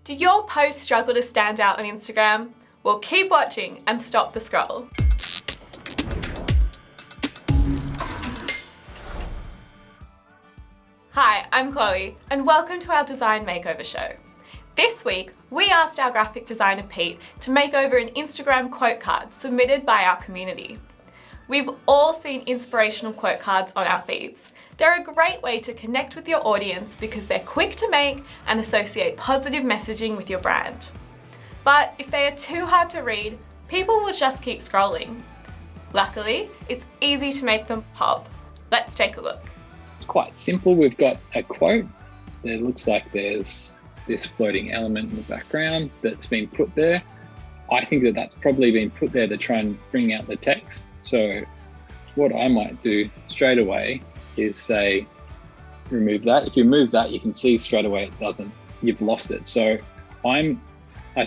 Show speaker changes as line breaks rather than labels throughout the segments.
Do your posts struggle to stand out on Instagram? Well, keep watching and stop the scroll. Hi, I'm Chloe, and welcome to our Design Makeover Show. This week, we asked our graphic designer Pete to make over an Instagram quote card submitted by our community. We've all seen inspirational quote cards on our feeds. They're a great way to connect with your audience because they're quick to make and associate positive messaging with your brand. But if they are too hard to read, people will just keep scrolling. Luckily, it's easy to make them pop. Let's take a look.
It's quite simple. We've got a quote. It looks like there's this floating element in the background that's been put there. I think that that's probably been put there to try and bring out the text. So what I might do straight away is say, remove that. If you remove that, you can see straight away it doesn't, you've lost it. So I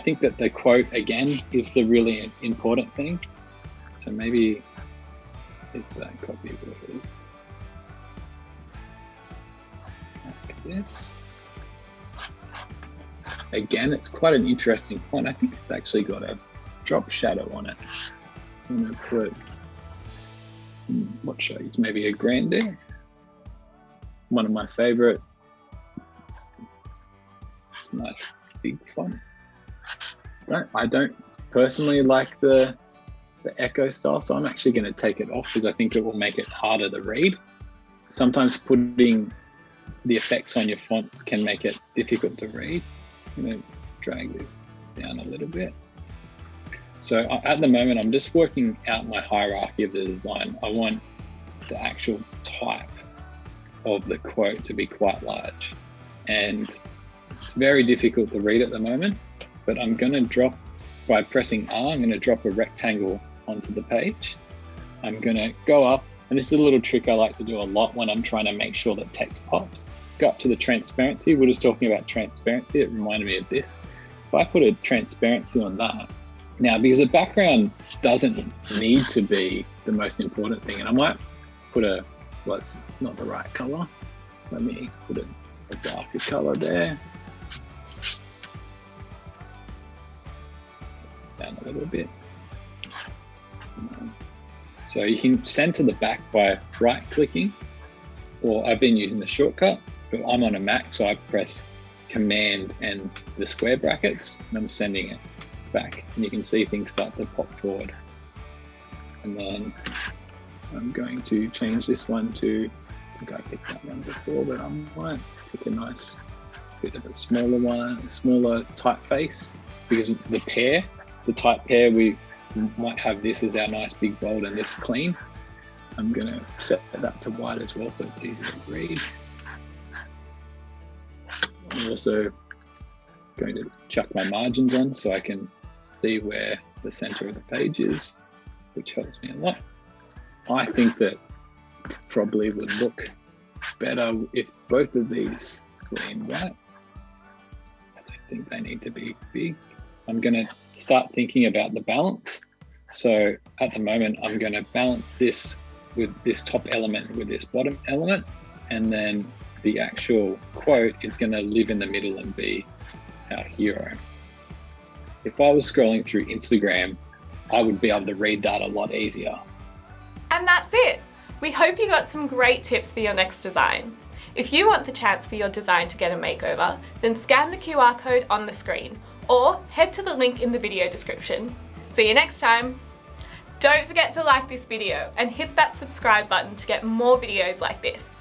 think that the quote again is the really important thing. So maybe if that copy was like this. Again, it's quite an interesting font. I think it's actually got a drop shadow on it. I'm gonna put, what should I use? Maybe a Grande. One of my favorite. It's a nice big font. I don't personally like the Echo style, so I'm actually going to take it off because I think it will make it harder to read. Sometimes putting the effects on your fonts can make it difficult to read. I'm going to drag this down a little bit. So at the moment, I'm just working out my hierarchy of the design. I want the actual type of the quote to be quite large, and it's very difficult to read at the moment, but I'm going to drop, by pressing R, I'm going to drop a rectangle onto the page. I'm going to go up, and this is a little trick I like to do a lot when I'm trying to make sure that text pops. Let's go up to the transparency. We're just talking about transparency. It reminded me of this. If I put a transparency on that, now because the background doesn't need to be the most important thing, and I might put well, it's not the right color. Let me put a darker color there. Down a little bit. So you can center the back by right clicking, or I've been using the shortcut, but I'm on a Mac, so I press Command and the square brackets, and I'm sending it back, and you can see things start to pop forward. And then I'm going to change this one to, I think I picked that one before, but I might pick a nice bit of a smaller one, a smaller typeface, because the type pair, we might have this as our nice big bold and this clean. I'm going to set that to white as well, so it's easy to read. I'm also going to chuck my margins on so I can see where the center of the page is, which helps me a lot. I think that probably would look better if both of these were in white. I don't think they need to be big. I'm going to start thinking about the balance. So at the moment, I'm going to balance this with this top element with this bottom element, and then the actual quote is going to live in the middle and be our hero. If I was scrolling through Instagram, I would be able to read that a lot easier.
And that's it. We hope you got some great tips for your next design. If you want the chance for your design to get a makeover, then scan the QR code on the screen or head to the link in the video description. See you next time. Don't forget to like this video and hit that subscribe button to get more videos like this.